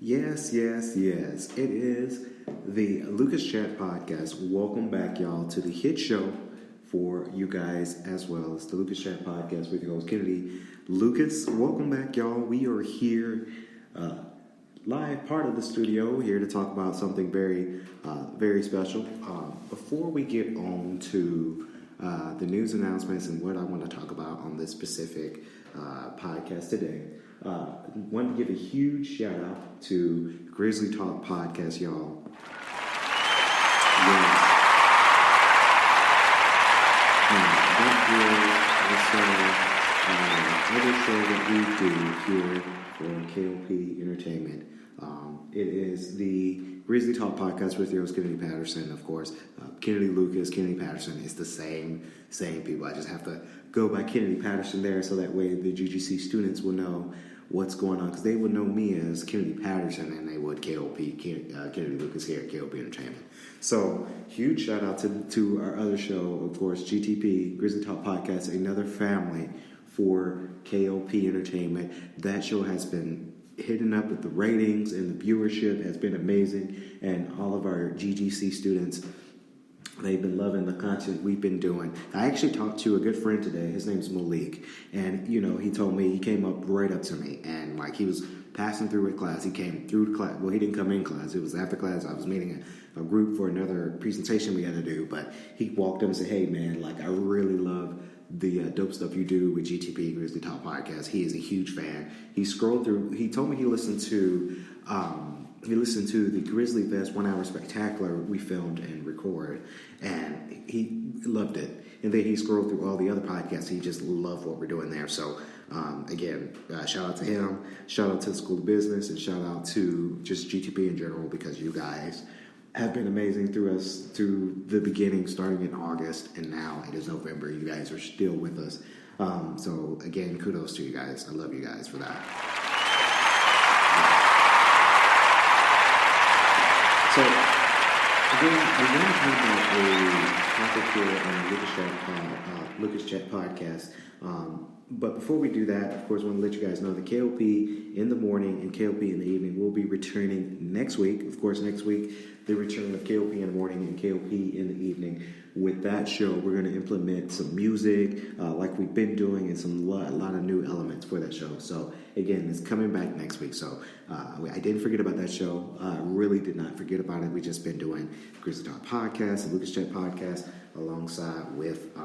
Yes, yes, yes. It is the Lucas Chat Podcast. Welcome back, y'all, to the hit show for you guys as well. It's the Lucas Chat Podcast with your host, Kennedy Lucas. Welcome back, y'all. We are here live, part of the studio, here to talk about something very special. Before we get on to the news announcements and what I want to talk about on this specific podcast today, want to give a huge shout out to Grizzly Talk Podcast, y'all. Yes. Other show that we do here for KLP Entertainment. It is the Grizzly Talk Podcast with your host, Kennedy Patterson, of course. Kennedy Lucas, Kennedy Patterson is the same people. I just have to go by Kennedy Patterson there so that way the GGC students will know what's going on, because they would know me as Kennedy Patterson and they would KLP, Kennedy Lucas here at KLP Entertainment. So, huge shout out to our other show, of course, GTP, Grizzly Talk Podcast, another family for KLP Entertainment. That show has been hitting up with the ratings, and the viewership has been amazing, and all of our GGC students, they've been loving the content we've been doing. I actually talked to a good friend today. His name's Malik. And, he told me, he came up right up to me. And, he was passing through with class. He came through the class. Well, he didn't come in class. It was after class. I was meeting a group for another presentation we had to do. But he walked up and said, hey, man, I really love the dope stuff you do with GTP, Grizzly Talk Podcast. He is a huge fan. He scrolled through. He told me he listened to the Grizzly Fest 1 hour spectacular we filmed and recorded, and he loved it. And then he scrolled through all the other podcasts. He just loved what we're doing there. So, again, shout out to him, shout out to the School of Business, and shout out to just GTP in general, because you guys have been amazing through the beginning, starting in August, and now it is November. You guys are still with us. So, again, kudos to you guys. I love you guys for that. So, again, we're going to talk about a topic here on the Lucas Chat Podcast. But before we do that, of course, I want to let you guys know that KLP in the morning and KLP in the evening will be returning next week. Of course, next week, the return of KLP in the morning and KLP in the evening. With that show, we're going to implement some music like we've been doing, and a lot of new elements for that show. So, again, it's coming back next week. So, I didn't forget about that show. I really did not forget about it. We've just been doing Grizzly Talk Podcast and Lucas Chat Podcast alongside with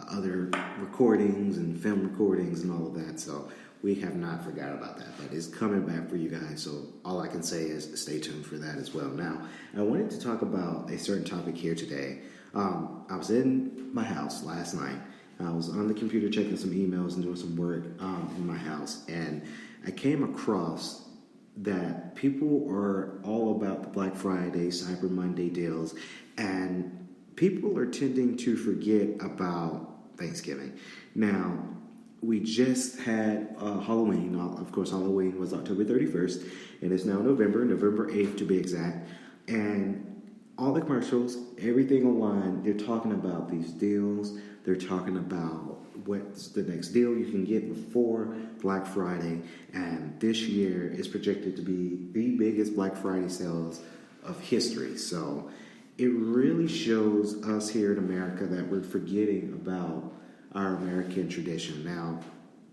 other recordings and film recordings and all of that. So we have not forgot about that. That is coming back for you guys. So all I can say is stay tuned for that as well. Now, I wanted to talk about a certain topic here today. I was in my house last night. I was on the computer checking some emails and doing some work in my house. And I came across that people are all about the Black Friday, Cyber Monday deals. And people are tending to forget about Thanksgiving. Now, we just had Halloween. Of course, Halloween was October 31st, and it's now November 8th to be exact. And all the commercials, everything online, they're talking about these deals. They're talking about what's the next deal you can get before Black Friday. And this year is projected to be the biggest Black Friday sales of history. So it really shows us here in America that we're forgetting about our American tradition. Now,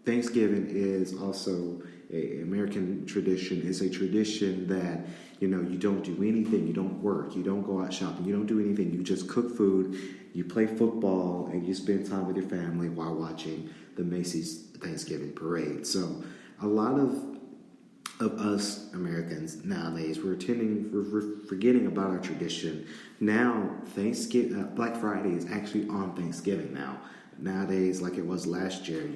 Thanksgiving is also an American tradition. It's a tradition that, you don't do anything. You don't work. You don't go out shopping. You don't do anything. You just cook food. You play football, and you spend time with your family while watching the Macy's Thanksgiving Parade. So a lot of us Americans nowadays, we're forgetting about our tradition. Now, Black Friday is actually on Thanksgiving now. Nowadays, like it was last year,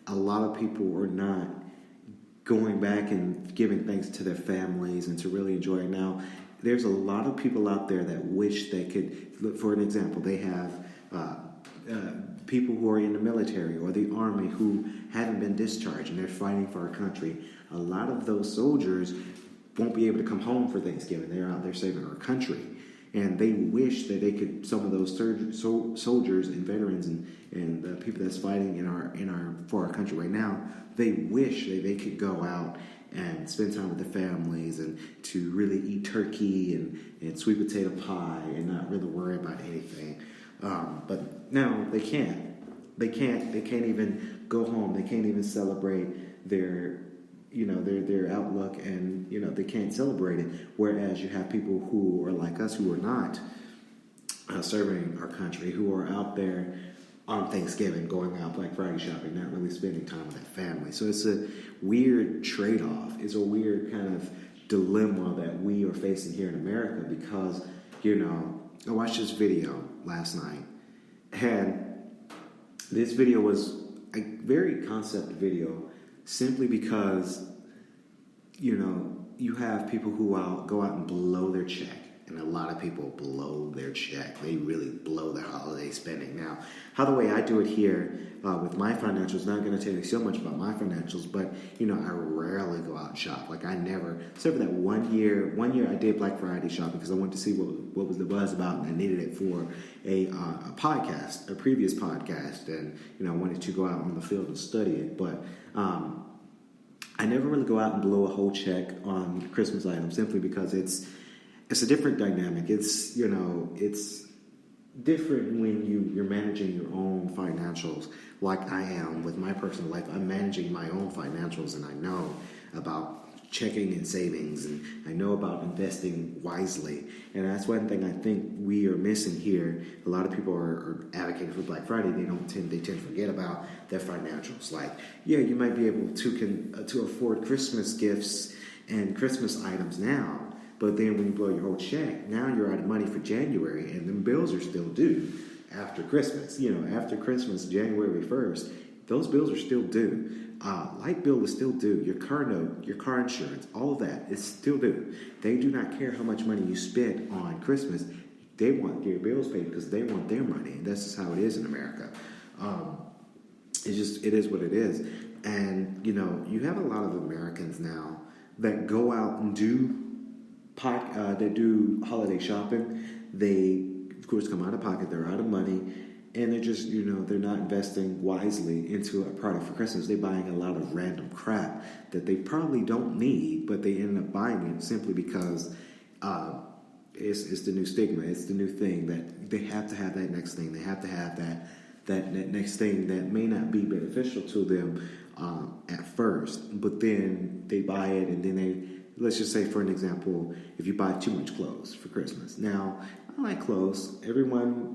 a lot of people are not going back and giving thanks to their families and to really enjoy it. Now, there's a lot of people out there that wish they could, for an example, they have people who are in the military or the army who haven't been discharged and they're fighting for our country. A lot of those soldiers won't be able to come home for Thanksgiving. They're out there saving our country. and they wish that they could. Some of those soldiers and veterans and people that's fighting for our country right now, they wish that they could go out and spend time with their families and to really eat turkey and sweet potato pie and not really worry about anything. But no, they can't. They can't even go home. They can't even celebrate their outlook, and they can't celebrate it. Whereas you have people who are like us, who are not serving our country, who are out there on Thanksgiving, going out Black Friday shopping, not really spending time with their family. So it's a weird trade-off. It's a weird kind of dilemma that we are facing here in America because, I watched this video last night, and this video was a very concept video simply because, you have people who go out and blow their check. And a lot of people blow their check. They really blow their holiday spending. Now, how the way I do it here with my financials, not going to tell you so much about my financials, but, I rarely go out and shop. Like, I never, except for that one year I did Black Friday shopping because I wanted to see what was the buzz about, and I needed it for a podcast, a previous podcast, and, I wanted to go out on the field and study it, but I never really go out and blow a whole check on Christmas items simply because it's a different dynamic. It's different when you're managing your own financials like I am with my personal life. I'm managing my own financials, and I know about checking and savings, and I know about investing wisely. And that's one thing I think we are missing here. A lot of people are advocating for Black Friday. They tend to forget about their financials. Like, yeah, you might be able to afford Christmas gifts and Christmas items now. But then when you blow your whole check, now you're out of money for January, and them bills are still due after Christmas. After Christmas, January 1st, those bills are still due. Light bill is still due. Your car note, your car insurance, all of that is still due. They do not care how much money you spend on Christmas. They want your bills paid because they want their money. And that's just how it is in America. It is what it is. And, you have a lot of Americans now that go out and do holiday shopping. They, of course, come out of pocket. They're out of money, and they're just, they're not investing wisely into a product for Christmas. They're buying a lot of random crap that they probably don't need, but they end up buying it simply because it's the new stigma. It's the new thing that they have to have that next thing. They have to have that next thing that may not be beneficial to them at first, but then they buy it, and then let's just say, for an example, if you buy too much clothes for Christmas. Now, I like clothes. Everyone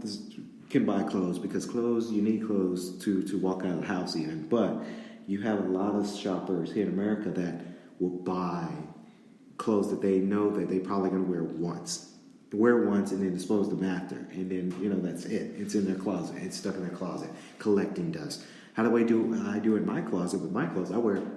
can buy clothes because you need clothes to walk out of the house even. But you have a lot of shoppers here in America that will buy clothes that they know that they're probably going to wear once, and then dispose them after. And then, that's it. It's in their closet. It's stuck in their closet, collecting dust. How do I do it in my closet? With my clothes,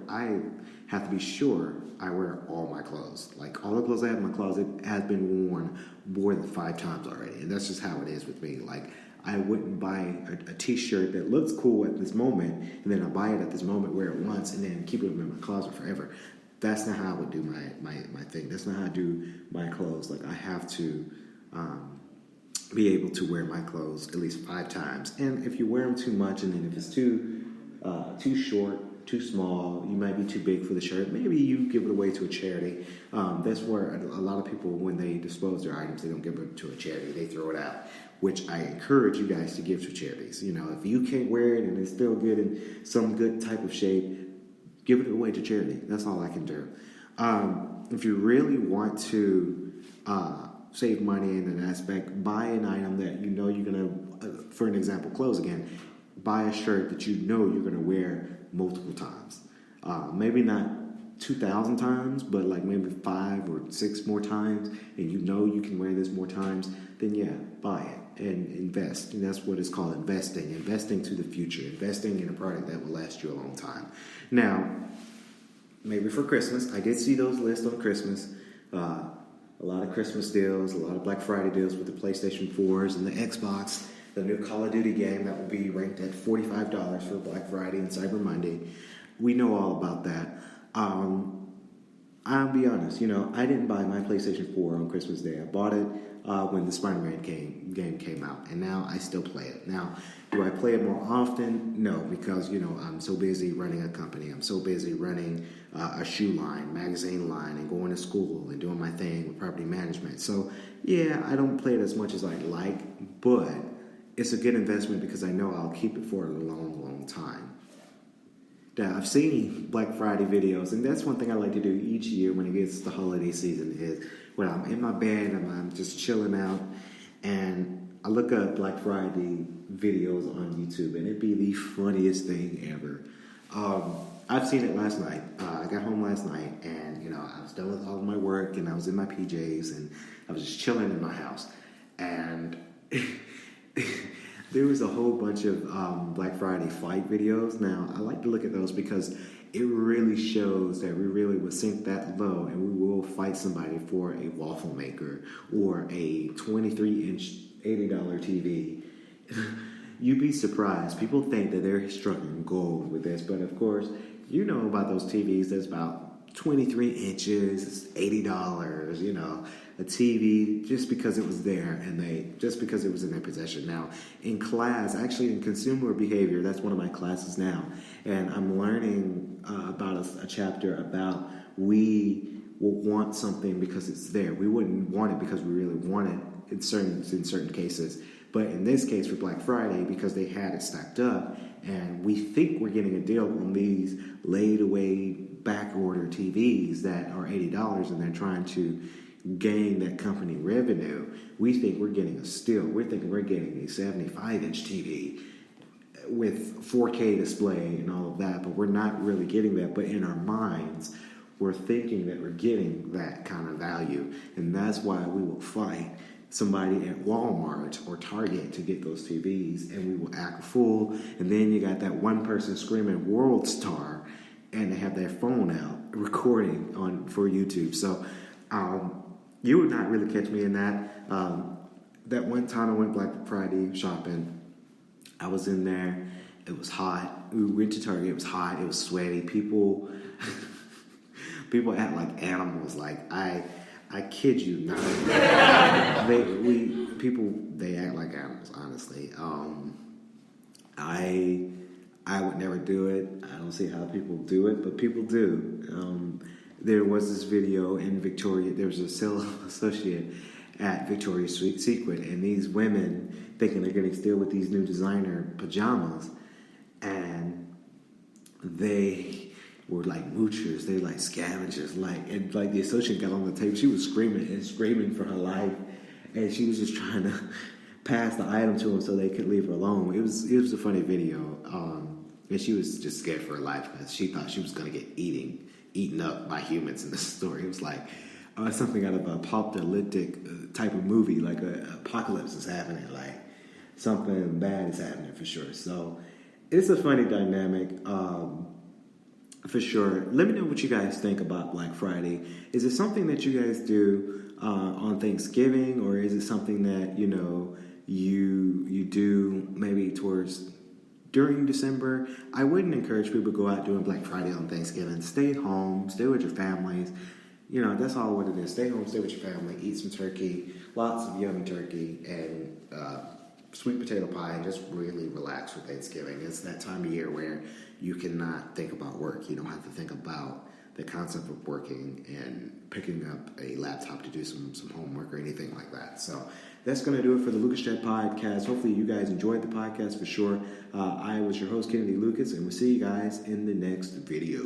I have to be sure I wear all my clothes. Like, all the clothes I have in my closet has been worn more than 5 times already. And that's just how it is with me. Like, I wouldn't buy a t-shirt that looks cool at this moment, and then I buy it at this moment, wear it once, and then keep it in my closet forever. That's not how I would do my thing. That's not how I do my clothes. Like, I have to be able to wear my clothes at least 5 times. And if you wear them too much, and then if it's too short, too small, you might be too big for the shirt, maybe you give it away to a charity. That's where a lot of people, when they dispose their items, they don't give it to a charity. They throw it out, which I encourage you guys to give to charities. If you can't wear it and it's still good in some good type of shape, give it away to charity. That's all I can do. If you really want to save money in an aspect, buy an item that you're going to, for an example, clothes again, buy a shirt that you're going to wear multiple times. Maybe not 2,000 times, but like maybe 5 or 6 more times, and you can wear this more times, then yeah, buy it and invest. And that's what it's called, investing to the future, investing in a product that will last you a long time. Now, maybe for Christmas, I did see those lists on Christmas. A lot of Christmas deals, a lot of Black Friday deals with the PlayStation 4s and the Xbox. The new Call of Duty game that will be ranked at $45 for Black Friday and Cyber Monday. We know all about that. I'll be honest, I didn't buy my PlayStation 4 on Christmas Day. I bought it when the Spider-Man game came out, and now I still play it. Now, do I play it more often? No, because, I'm so busy running a company. I'm so busy running a shoe line, magazine line, and going to school and doing my thing with property management. So, yeah, I don't play it as much as I'd like, but it's a good investment because I know I'll keep it for a long, long time. Now, I've seen Black Friday videos, and that's one thing I like to do each year when it gets to the holiday season is when I'm in my bed and I'm just chilling out, and I look up Black Friday videos on YouTube, and it'd be the funniest thing ever. I've seen it last night. I got home last night, and, I was done with all of my work, and I was in my PJs, and I was just chilling in my house, and there was a whole bunch of Black Friday fight videos. Now, I like to look at those because it really shows that we really would sink that low and we will fight somebody for a waffle maker or a 23-inch $80 TV. You'd be surprised. People think that they're struggling gold with this, but of course, you know about those TVs that's about 23 inches, it's $80, a TV just because it was there and just because it was in their possession. Now, in class, actually in consumer behavior, that's one of my classes now, and I'm learning about a chapter about we will want something because it's there. We wouldn't want it because we really want it in certain cases. But in this case for Black Friday, because they had it stacked up, and we think we're getting a deal on these laid-away back-order TVs that are $80, and they're trying to gain that company revenue, we think we're getting a steal. We're thinking we're getting a 75-inch TV with 4K display and all of that, but we're not really getting that. But in our minds, we're thinking that we're getting that kind of value, and that's why we will fight somebody at Walmart or Target to get those TVs, and we will act a fool. And then you got that one person screaming World Star, and they have their phone out recording for YouTube. So you would not really catch me in that. That one time I went Black Friday shopping, I was in there. It was hot. We went to Target. It was hot. It was sweaty. People act like animals. Like I kid you not. They act like animals. Honestly, I would never do it. I don't see how people do it, but people do. There was this video in Victoria. There was a sales associate at Victoria's Secret, and these women thinking they're getting still with these new designer pajamas, and they were like moochers. They were like scavengers. And the associate got on the table. She was screaming for her life, and she was just trying to pass the item to them so they could leave her alone. It was a funny video, and she was just scared for her life because she thought she was going to get eaten up by humans in the store. It was like something out of a apocalyptic type of movie, like an apocalypse is happening, like something bad is happening for sure. So it's a funny dynamic for sure. Let me know what you guys think about Black Friday. Is it something that you guys do on Thanksgiving, or is it something that you do maybe during December? I wouldn't encourage people to go out doing Black Friday on Thanksgiving. Stay home, stay with your families. That's all what it is. Stay home, stay with your family, eat some turkey, lots of yummy turkey, and sweet potato pie, and just really relax for Thanksgiving. It's that time of year where you cannot think about work. You don't have to think about the concept of working and picking up a laptop to do some homework or anything like that. So that's going to do it for the Lucas Chat Podcast. Hopefully you guys enjoyed the podcast for sure. I was your host, Kennedy Lucas, and we'll see you guys in the next video.